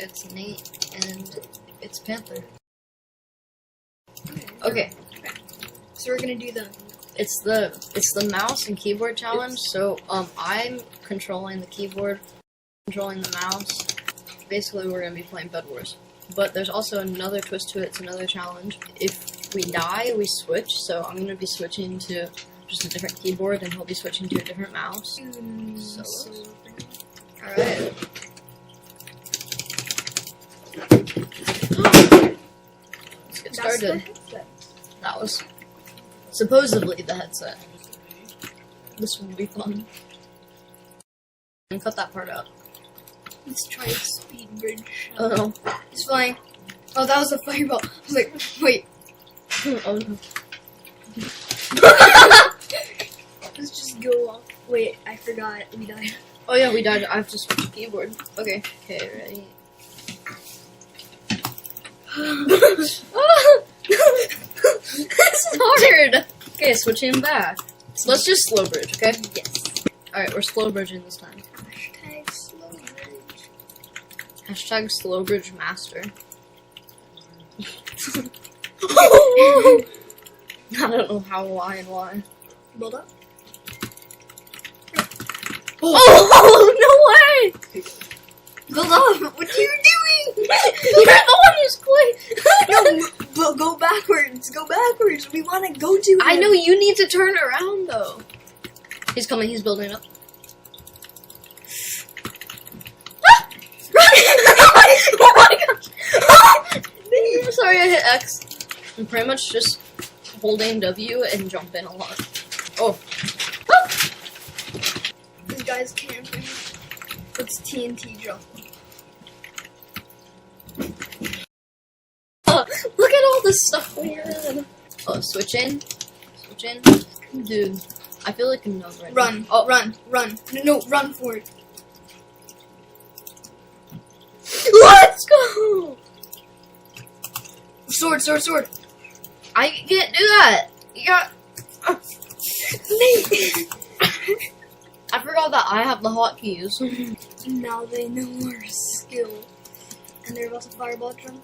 it's Nate, and it's Panther. Okay. So we're gonna do It's the mouse and keyboard challenge. So I'm controlling the keyboard, controlling the mouse. Basically, we're gonna be playing Bed Wars. But there's also another twist to it. It's another challenge. If we die, we switch. So I'm gonna be switching to just a different keyboard, and he'll be switching to a different mouse. So, all right. Let's get started. That was supposedly the headset. This will be fun. And cut that part out. Let's try a speed bridge. Oh no. It's flying. Oh, that was a fireball. I was like, wait. Oh no. Let's just go off. Wait, I forgot. We died. Oh yeah, we died. I have to switch the keyboard. Okay. Okay, ready. This is hard! Okay, switching back. So let's just slow bridge, okay? Yes. Alright, we're slow bridging this time. Hashtag slow bridge. Hashtag slow bridge master. I don't know how, why, and why. Build up. Oh, no way! Build up. What are you doing? You're the one who's quick! No, go backwards. Go backwards. We want to go to him. I know, you need to turn around, though. He's coming, he's building up. Oh my gosh! I'm sorry I hit X. I'm pretty much just holding W and jumping a lot. Oh. This guy's camping. It's TNT jump. Look at all the stuff we're in. Oh, switch in. Switch in. Dude, I feel like a nub right Run. now. Oh, Run. No, run for it. let's go! Sword. I can't do that. You got. Nate. I forgot that I have the hotkeys. Now they know our skill. And they're about to fireball jump.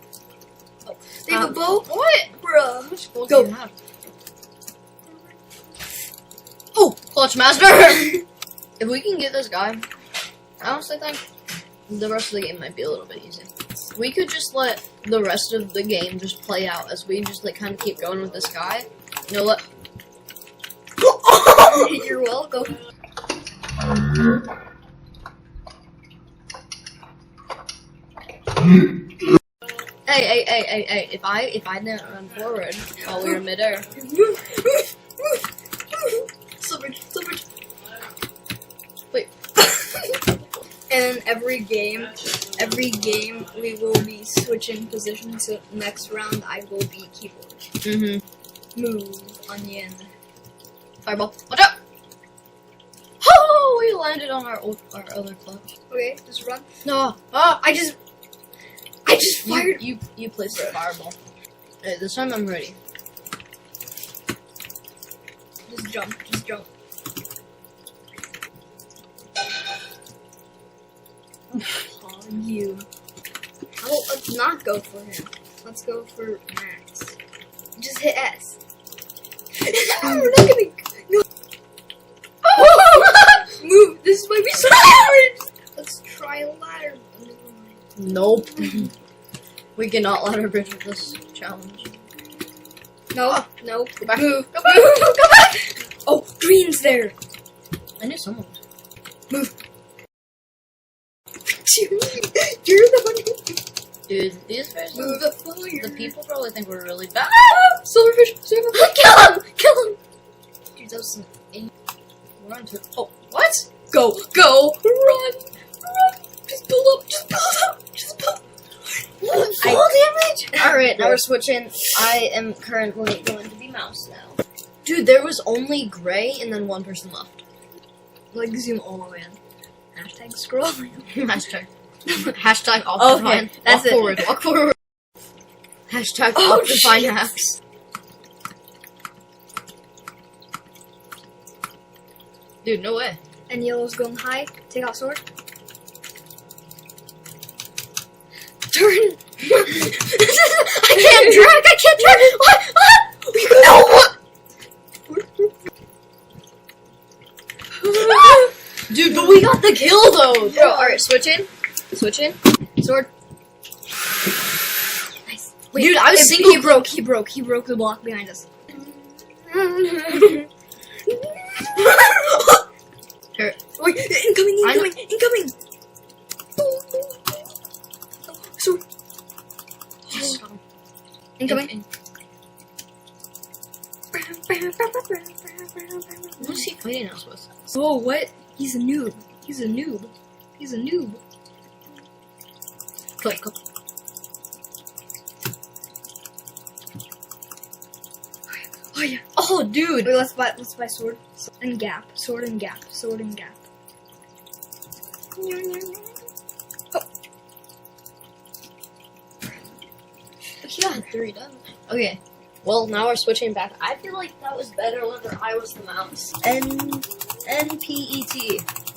Oh, they have a bow? What? Bruh. How much gold Go. do you have? Oh, clutch master! If we can get this guy, I honestly think the rest of the game might be a little bit easy. We could just let the rest of the game just play out as we just like kind of keep going with this guy. You know what? You're welcome. Hey! If I didn't run forward while we were midair, Slippage. wait. And every game, we will be switching positions. So next round, I will be keyboard. Move, onion. Fireball! Watch out! Oh, we landed on our other clutch. Okay, just run. No! Ah! I just fired. You placed the fireball. Hey, this time I'm ready. Just jump. Oh, you. Oh, let's not go for him. Let's go for Max. Just hit S. We're not gonna. No. Move. This might be so hard. Let's try a ladder. Nope. We cannot ladder bridge with this challenge. No. Nope. Go back. Move. Go back. Oh, green's there. I knew someone was. Move. You're the one. Dude, these guys, Move the fire. the people probably think we're really bad. Silverfish. Kill him! Dude, that was some run to. Oh, what? Go. Run. Just pull up. Full damage? Alright, now we're switching. I am currently going to be mouse now. Dude, there was only gray and then one person left. Like zoom all the way in. Hashtag scrolling. Hashtag off the Okay, that's it. Walk forward. Hashtag Oh, Optifine hacks. Dude, no way. And yellow's going high. Take out sword. Turn. I can't drag. What? No. What? Dude, but we got the kill though. Bro, alright, switch in. Sword. Nice. Dude, I was if single. He broke the block behind us. Here. Wait, incoming. Sword. Yes. Incoming. Who's he fighting us with? Oh, what? He's a noob. Go. Oh yeah. Oh, dude. Wait, let's buy sword and gap. Sword and gap. Oh. He got 3 done. Okay. Well, now we're switching back. I feel like that was better whenever I was the mouse. NPET.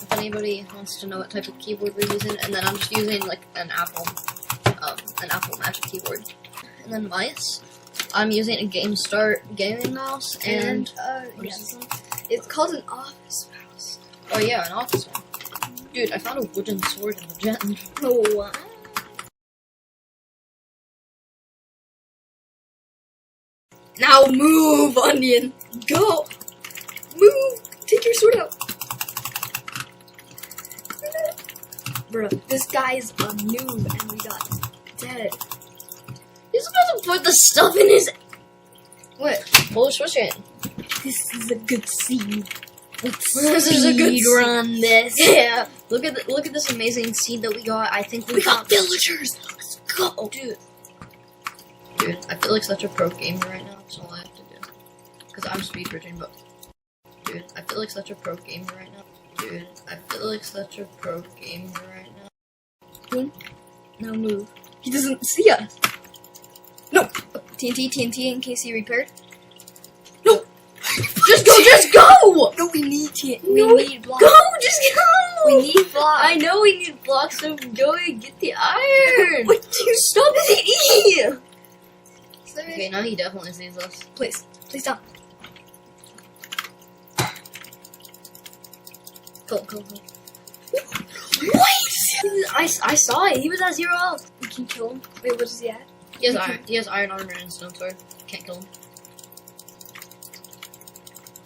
If anybody wants to know what type of keyboard we're using, and then I'm just using like an Apple Magic keyboard. And then mice. I'm using a GameStart gaming mouse, and what is this one? It's called an office mouse. Oh yeah, an office one. Dude, I found a wooden sword in the gen. Oh. Now move, Onion. Go. Move. Take your sword out. Bro, this guy's a noob and we got dead. He's about to put the stuff in his. What? Well, we're switching. This is a good scene. This is a good run. This. Yeah. Look at this amazing seed that we got. I think We got villagers. Let's go, Dude, I feel like such a pro gamer right now. That's all I have to do. Because I'm speed bridging, but. Dude, I feel like such a pro gamer right now. Now move. He doesn't see us. No. TNT in case he repaired. No. Just go! No, we need TNT. No, We need blocks. Go! Just go! We need blocks. I know we need blocks, so go and get the iron! What? You stop the E! Okay, now he definitely sees us. Please stop. Go. What? I saw it. He was at 0 health. We can kill him. Wait, what is he at? He has iron armor and stone sword. Can't kill him.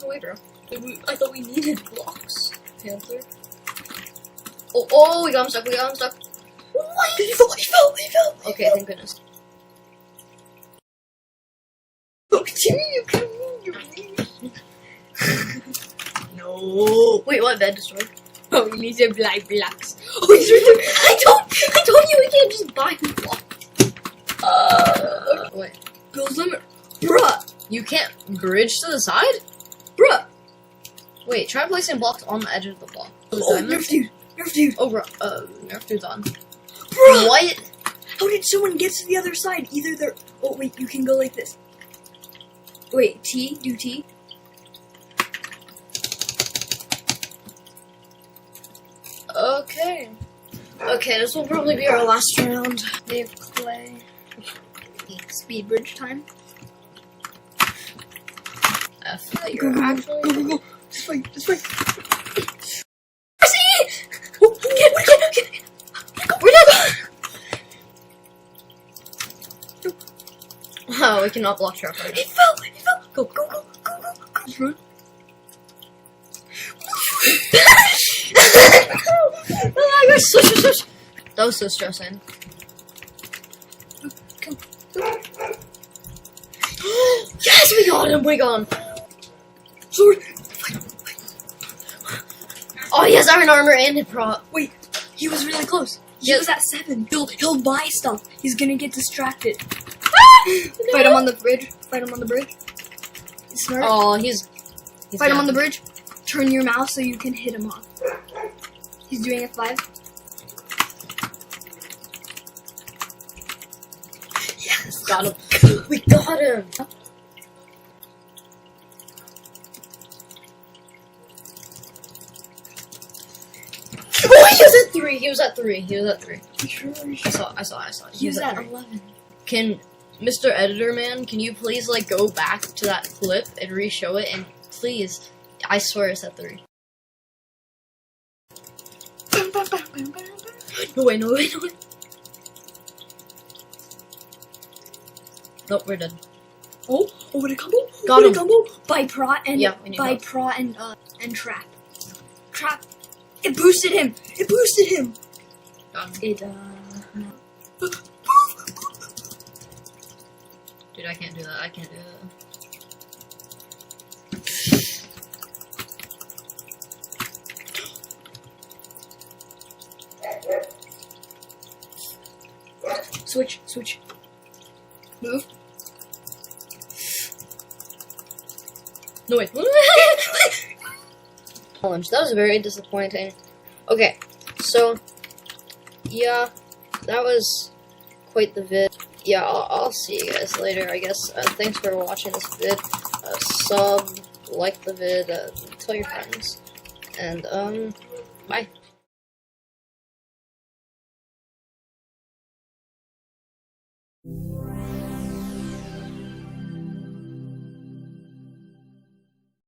Oh wait, bro. I thought we needed blocks. Panther. Oh, we got him stuck. What? He fell. Okay, thank goodness. Oh, Jimmy, you can move your wings. No. Wait, what? Bed destroyed. Oh, you need to buy blocks. Oh, he's right there. I told you we can't just buy blocks. Wait. Build limit. Bruh. You can't bridge to the side? Bruh. Wait, try placing blocks on the edge of the block. Oh, Nerf dude. Oh, bro. Nerf dude's on. Bruh. What? How did someone get to the other side? Either they're... Oh, wait, you can go like this. Wait, T? Do T? Okay. Okay, this will probably be our last round. They have clay. Speed bridge time. F. You're actually... Go. This way. See? Oh, get. We're dead. Oh, we cannot block trap right now. He fell. Go. Run. Oh my gosh, shush. That was so stressing. Come. Yes, we got him. Sword. Oh, he has iron armor and hip prop. Wait, he was really close. He Yes. was at 7. He'll buy stuff. He's gonna get distracted. Fight him on the bridge. He's smart. Oh, he's Fight him down. on the bridge. Turn your mouse so you can hit him off. He's doing F5. Yes. Got him. We got him. Oh, he has it. 3. He was at 3. He was at 3. Sure. I saw. He was at 3. 11. Can Mr. Editor Man, can you please like go back to that clip and re-show it? And please, I swear it's at 3. No way. Nope, we're dead. Oh, what a combo! Got What a him. combo! By Prot and Yeah, we need by help. Prot and Trap. Trap. It boosted him. It boosted him. Got him. It no. Dude, I can't do that. Switch. Move. No, wait. Challenge. That was very disappointing. Okay, so, yeah, that was quite the vid. Yeah, I'll see you guys later, I guess. Thanks for watching this vid. Sub, like the vid, tell your friends. And, bye.